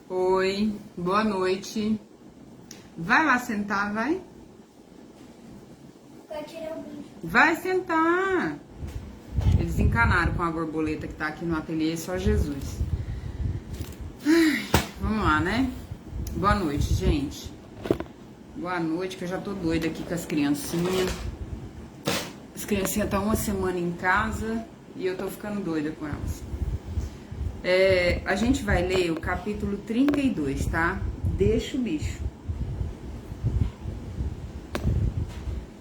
Oi, boa noite. Vai lá sentar, vai. Vai tirar o bicho. Vai sentar. Eles encanaram com a borboleta que tá aqui no ateliê, só Jesus. Vamos lá, né? Boa noite, gente. Boa noite, que eu já tô doida aqui com as criancinhas. As criancinhas estão uma semana em casa e eu tô ficando doida com elas. A gente vai ler o capítulo 32, tá? Deixa o bicho.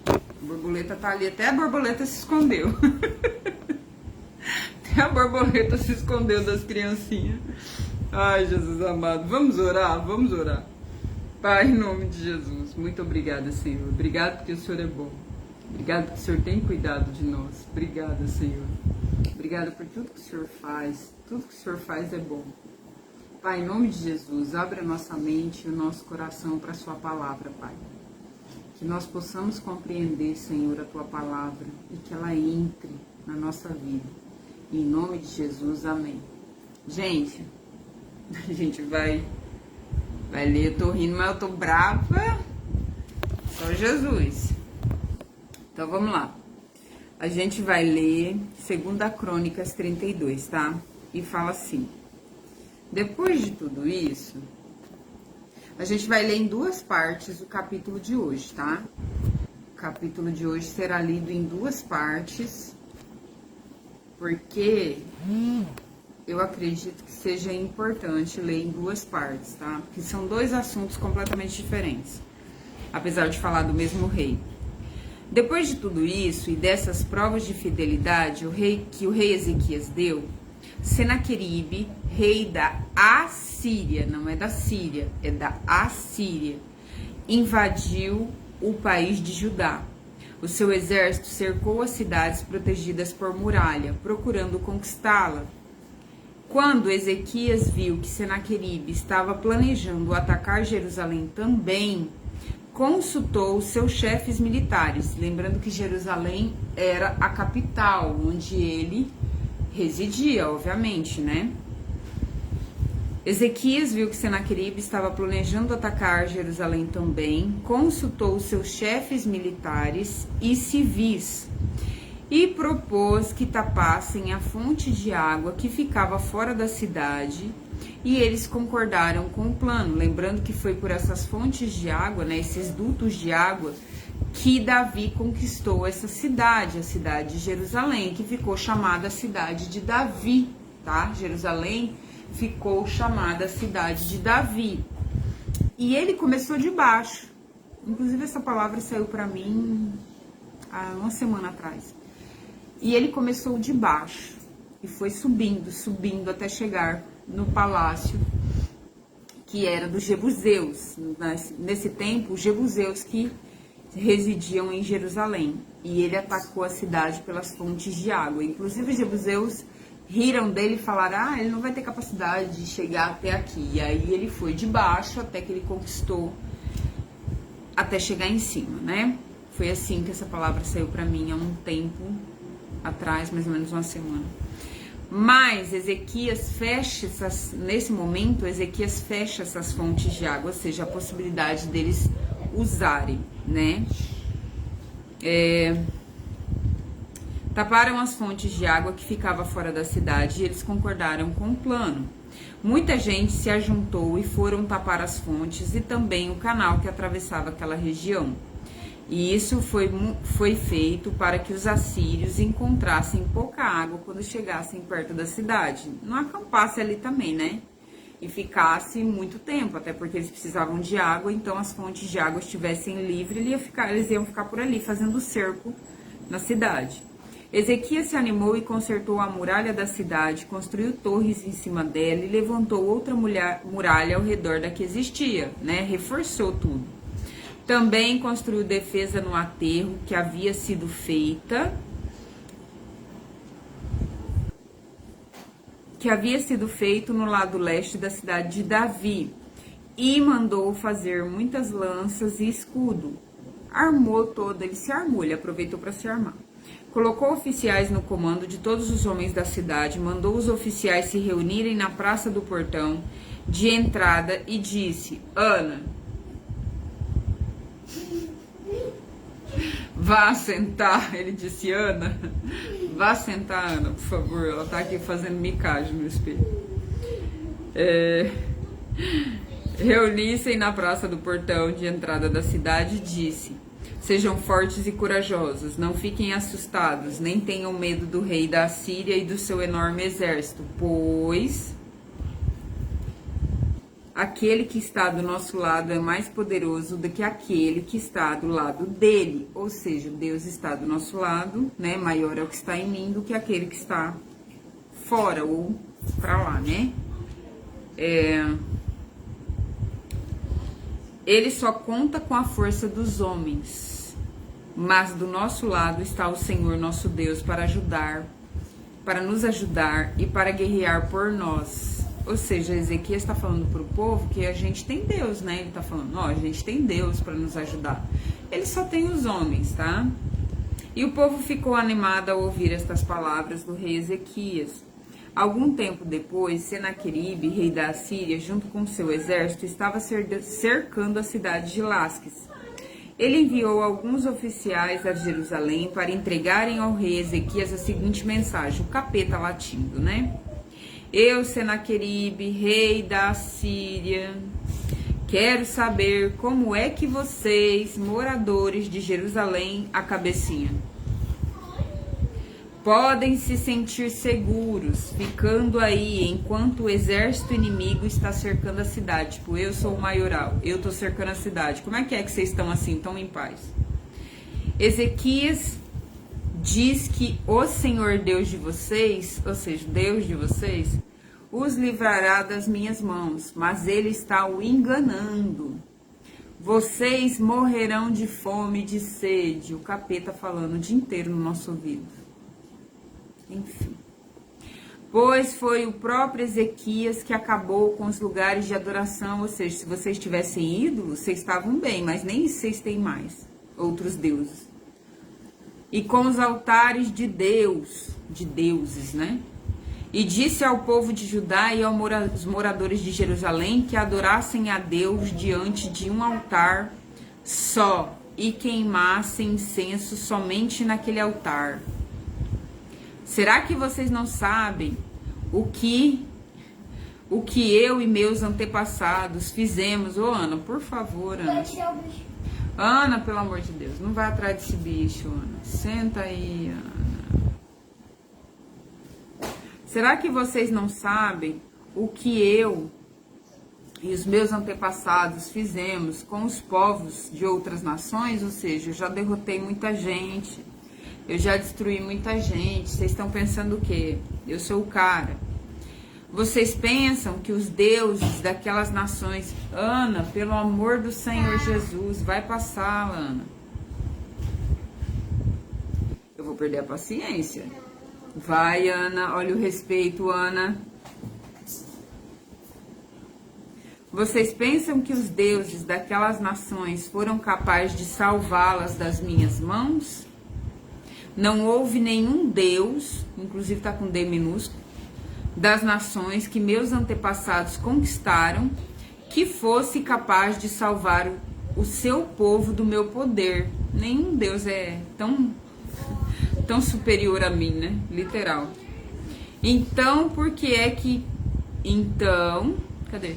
A borboleta tá ali, até a borboleta se escondeu. Até a borboleta se escondeu das criancinhas. Ai, Jesus amado. Vamos orar? Vamos orar. Pai, em nome de Jesus, muito obrigada, Senhor. Obrigado porque o Senhor é bom. Obrigado porque o Senhor tem cuidado de nós. Obrigada, Senhor. Obrigada por tudo que o Senhor faz. Tudo que o Senhor faz é bom. Pai, em nome de Jesus, abre a nossa mente e o nosso coração para a sua palavra, Pai. Que nós possamos compreender, Senhor, a tua palavra e que ela entre na nossa vida. Em nome de Jesus, amém. Gente, a gente vai ler. Eu tô rindo, mas eu tô brava. Só Jesus. Então vamos lá. A gente vai ler 2 Crônicas 32, tá? E fala assim: depois de tudo isso, a gente vai ler em duas partes o capítulo de hoje, tá? O capítulo de hoje será lido em duas partes, porque eu acredito que seja importante ler em duas partes, tá? Porque são dois assuntos completamente diferentes, apesar de falar do mesmo rei. Depois de tudo isso e dessas provas de fidelidade que o rei Ezequias deu, Senaqueribe, rei da Assíria, não é da Síria, é da Assíria, invadiu o país de Judá. O seu exército cercou as cidades protegidas por muralha, procurando conquistá-la. Quando Ezequias viu que Senaqueribe estava planejando atacar Jerusalém também, consultou seus chefes militares, lembrando que Jerusalém era a capital, onde ele residia, obviamente, né? Ezequias viu que Senaqueribe estava planejando atacar Jerusalém também, consultou seus chefes militares e civis e propôs que tapassem a fonte de água que ficava fora da cidade, e eles concordaram com o plano, lembrando que foi por essas fontes de água, né, esses dutos de água, que Davi conquistou essa cidade, a cidade de Jerusalém, que ficou chamada cidade de Davi, tá? Jerusalém ficou chamada cidade de Davi. E ele começou de baixo. Inclusive essa palavra saiu para mim há uma semana atrás. E ele começou de baixo e foi subindo até chegar no palácio que era dos Jebuseus. Nesse tempo, os Jebuseus que residiam em Jerusalém. E ele atacou a cidade pelas fontes de água. Inclusive os Jebuseus riram dele e falaram: ele não vai ter capacidade de chegar até aqui. E aí ele foi de baixo até que ele conquistou, até chegar em cima, né? Foi assim que essa palavra saiu para mim há um tempo atrás, mais ou menos uma semana. Mas Ezequias fecha nesse momento, Ezequias fecha essas fontes de água, ou seja, a possibilidade deles usarem, né? Taparam as fontes de água que ficava fora da cidade e eles concordaram com o plano. Muita gente se ajuntou e foram tapar as fontes e também o canal que atravessava aquela região. E isso foi feito para que os assírios encontrassem pouca água quando chegassem perto da cidade. Não acampasse ali também, né? E ficasse muito tempo, até porque eles precisavam de água, então as fontes de água estivessem livres, eles iam ficar por ali fazendo cerco na cidade. Ezequias se animou e consertou a muralha da cidade, construiu torres em cima dela e levantou outra muralha ao redor da que existia, né? Reforçou tudo. Também construiu defesa no aterro que havia sido feito no lado leste da cidade de Davi, e mandou fazer muitas lanças e escudo. Armou todo, ele se armou, ele aproveitou para se armar. colocou oficiais no comando de todos os homens da cidade, mandou os oficiais se reunirem na praça do portão de entrada e disse: Ana, vá sentar. Ele disse: Ana, vá sentar, Ana, por favor. Ela tá aqui fazendo micagem no espelho. Reunissem na praça do portão de entrada da cidade e disse: Sejam fortes e corajosos, não fiquem assustados, nem tenham medo do rei da Assíria e do seu enorme exército, pois aquele que está do nosso lado é mais poderoso do que aquele que está do lado dele. Ou seja, Deus está do nosso lado, né? Maior é o que está em mim do que aquele que está fora ou para lá, né? Ele só conta com a força dos homens, mas do nosso lado está o Senhor nosso Deus para nos ajudar e para guerrear por nós. Ou seja, Ezequias está falando para o povo que a gente tem Deus, né? Ele está falando, a gente tem Deus para nos ajudar. Ele só tem os homens, tá? E o povo ficou animado ao ouvir estas palavras do rei Ezequias. Algum tempo depois, Senaqueribe, rei da Assíria, junto com seu exército, estava cercando a cidade de Lasques. Ele enviou alguns oficiais a Jerusalém para entregarem ao rei Ezequias a seguinte mensagem, o capeta latindo, né? Eu, Senaqueribe, rei da Assíria, quero saber como é que vocês, moradores de Jerusalém, a cabecinha, podem se sentir seguros ficando aí enquanto o exército inimigo está cercando a cidade. Tipo, eu sou o maioral, eu tô cercando a cidade. Como é que vocês estão assim, tão em paz? Ezequias diz que o Senhor Deus de vocês, ou seja, Deus de vocês, os livrará das minhas mãos, mas ele está o enganando. Vocês morrerão de fome e de sede. O capeta falando o dia inteiro no nosso ouvido. Enfim, pois foi o próprio Ezequias que acabou com os lugares de adoração, ou seja, se vocês tivessem ídolos, vocês estavam bem, mas nem isso vocês têm mais, outros deuses. E com os altares de deuses, né? E disse ao povo de Judá e aos moradores de Jerusalém que adorassem a Deus diante de um altar só e queimassem incenso somente naquele altar. Será que vocês não sabem o que eu e meus antepassados fizemos? Ô, Ana, por favor, Ana. Ana, pelo amor de Deus, não vai atrás desse bicho, Ana. Senta aí, Ana. Será que vocês não sabem o que eu e os meus antepassados fizemos com os povos de outras nações? Ou seja, eu já derrotei muita gente. Eu já destruí muita gente. Vocês estão pensando o quê? Eu sou o cara. Vocês pensam que os deuses daquelas nações... Ana, pelo amor do Senhor Jesus, vai passar, Ana. Eu vou perder a paciência. Vai, Ana. Olha o respeito, Ana. Vocês pensam que os deuses daquelas nações foram capazes de salvá-las das minhas mãos? Não houve nenhum Deus, inclusive está com D minúsculo, das nações que meus antepassados conquistaram, que fosse capaz de salvar o seu povo do meu poder. Nenhum Deus é tão superior a mim, né? Literal. Então, por que é que... Cadê?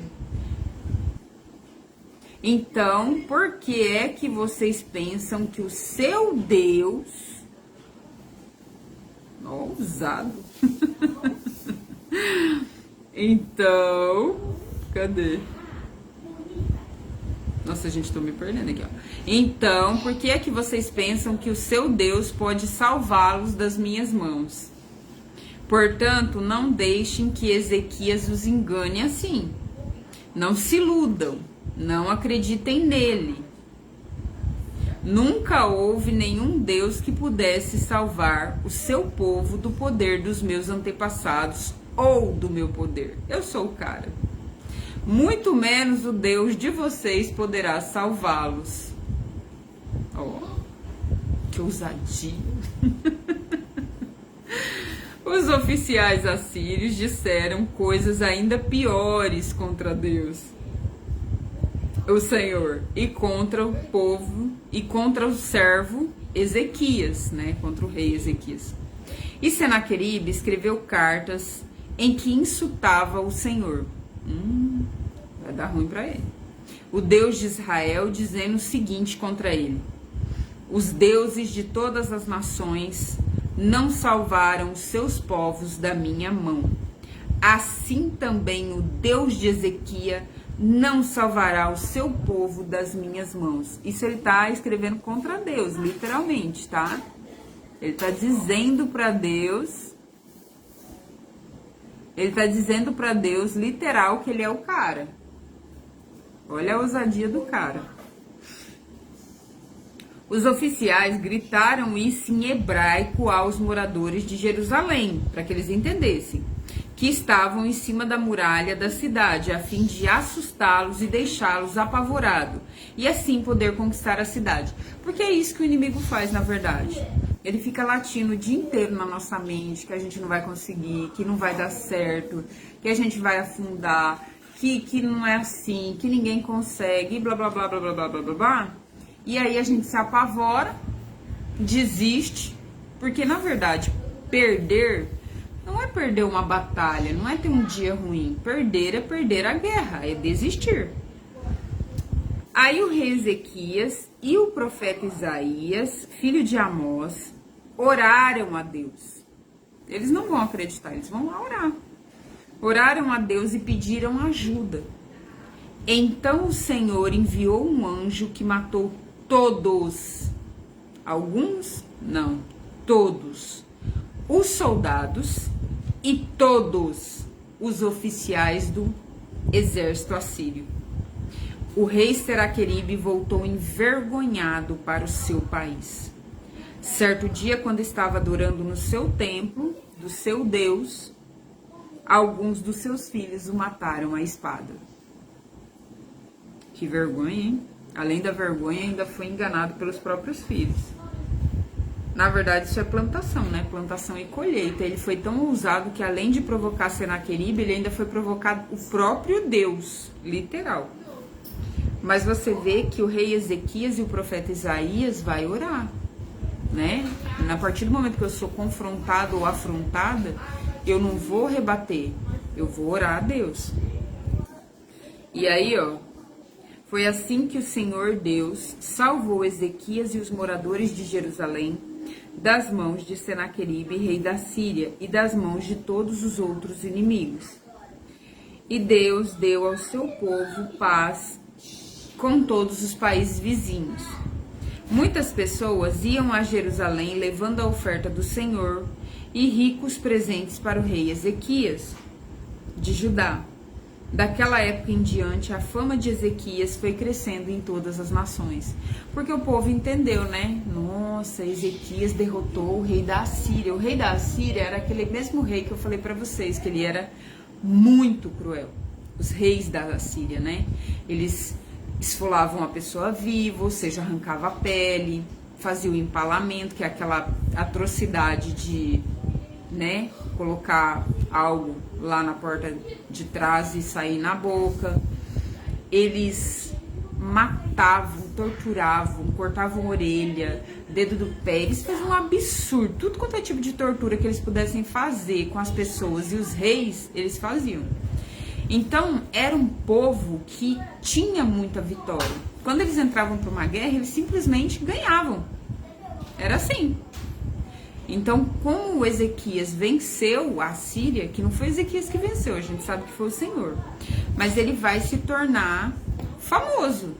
Então, por que é que vocês pensam que o seu Deus... Ousado. Então, cadê? Nossa, gente, tô me perdendo aqui, ó. Então, por que é que vocês pensam que o seu Deus pode salvá-los das minhas mãos? Portanto, não deixem que Ezequias os engane assim. Não se iludam, não acreditem nele. Nunca houve nenhum Deus que pudesse salvar o seu povo do poder dos meus antepassados ou do meu poder. Eu sou o cara. Muito menos o Deus de vocês poderá salvá-los. Oh, que ousadia. Os oficiais assírios disseram coisas ainda piores contra Deus, o Senhor, e contra o povo, e contra o servo Ezequias, né? Contra o rei Ezequias. E Senaqueribe escreveu cartas em que insultava o Senhor. Vai dar ruim para ele. O Deus de Israel, dizendo o seguinte contra ele: os deuses de todas as nações não salvaram os seus povos da minha mão. Assim também o Deus de Ezequias não salvará o seu povo das minhas mãos. Isso ele está escrevendo contra Deus, literalmente, tá? Ele está dizendo para Deus, literal, que ele é o cara. Olha a ousadia do cara. Os oficiais gritaram isso em hebraico aos moradores de Jerusalém, para que eles entendessem, que estavam em cima da muralha da cidade, a fim de assustá-los e deixá-los apavorados, e assim poder conquistar a cidade. Porque é isso que o inimigo faz, na verdade. Ele fica latindo o dia inteiro na nossa mente, que a gente não vai conseguir, que não vai dar certo, que a gente vai afundar, que não é assim, que ninguém consegue, e blá, blá, blá, blá, blá, blá, blá, blá, blá. E aí a gente se apavora, desiste, porque na verdade, perder não é perder uma batalha, não é ter um dia ruim. Perder é perder a guerra, é desistir. Aí o rei Ezequias e o profeta Isaías, filho de Amós, oraram a Deus. Eles não vão acreditar, eles vão lá orar. Oraram a Deus e pediram ajuda. Então o Senhor enviou um anjo que matou todos. Alguns? Não, todos. Os soldados e todos os oficiais do exército assírio. O rei Senaqueribe voltou envergonhado para o seu país. Certo dia, quando estava adorando no seu templo, do seu Deus, alguns dos seus filhos o mataram à espada. Que vergonha, hein? Além da vergonha, ainda foi enganado pelos próprios filhos. Na verdade, isso é plantação, né? Plantação e colheita. Ele foi tão ousado que, além de provocar Senaqueribe, ele ainda foi provocar o próprio Deus, literal. Mas você vê que o rei Ezequias e o profeta Isaías vai orar, né? A partir do momento que eu sou confrontado ou afrontada, eu não vou rebater, eu vou orar a Deus. E aí, ó, foi assim que o Senhor Deus salvou Ezequias e os moradores de Jerusalém das mãos de Senaqueribe, rei da Síria, e das mãos de todos os outros inimigos. E Deus deu ao seu povo paz com todos os países vizinhos. Muitas pessoas iam a Jerusalém levando a oferta do Senhor e ricos presentes para o rei Ezequias de Judá. Daquela época em diante, a fama de Ezequias foi crescendo em todas as nações. Porque o povo entendeu, né? Nossa, Ezequias derrotou o rei da Assíria. O rei da Assíria era aquele mesmo rei que eu falei para vocês, que ele era muito cruel. Os reis da Assíria, né? Eles esfolavam a pessoa viva, ou seja, arrancava a pele, fazia o empalamento, que é aquela atrocidade de, né, colocar algo lá na porta de trás e sair na boca. Eles matavam, torturavam, cortavam orelha, dedo do pé. Eles faziam um absurdo, tudo quanto é tipo de tortura que eles pudessem fazer com as pessoas, e os reis, eles faziam. Então, era um povo que tinha muita vitória. Quando eles entravam para uma guerra, eles simplesmente ganhavam. Era assim. Então, como o Ezequias venceu a Síria, que não foi Ezequias que venceu, a gente sabe que foi o Senhor, mas ele vai se tornar famoso.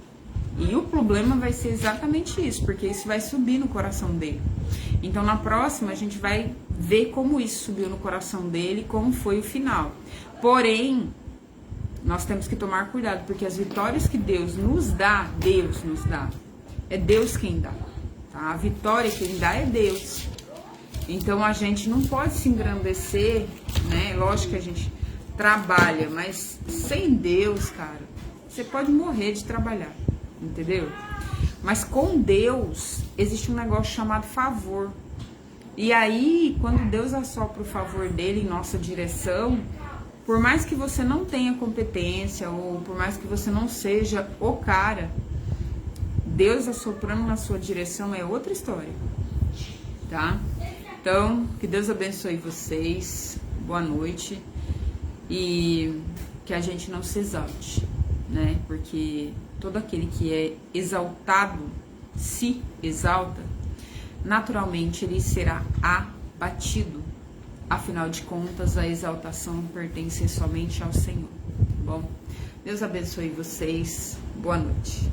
E o problema vai ser exatamente isso, porque isso vai subir no coração dele. Então, na próxima, a gente vai ver como isso subiu no coração dele, como foi o final. Porém, nós temos que tomar cuidado, porque as vitórias que Deus nos dá. É Deus quem dá. Tá? A vitória quem dá é Deus. Então a gente não pode se engrandecer, né? Lógico que a gente trabalha, mas sem Deus, cara, você pode morrer de trabalhar, entendeu? Mas com Deus existe um negócio chamado favor. E aí, quando Deus assopra o favor dele em nossa direção, por mais que você não tenha competência, ou por mais que você não seja o cara, Deus assoprando na sua direção é outra história, tá? Então, que Deus abençoe vocês, boa noite, e que a gente não se exalte, né? Porque todo aquele que é exaltado, se exalta, naturalmente ele será abatido. Afinal de contas, a exaltação pertence somente ao Senhor, tá bom? Deus abençoe vocês, boa noite.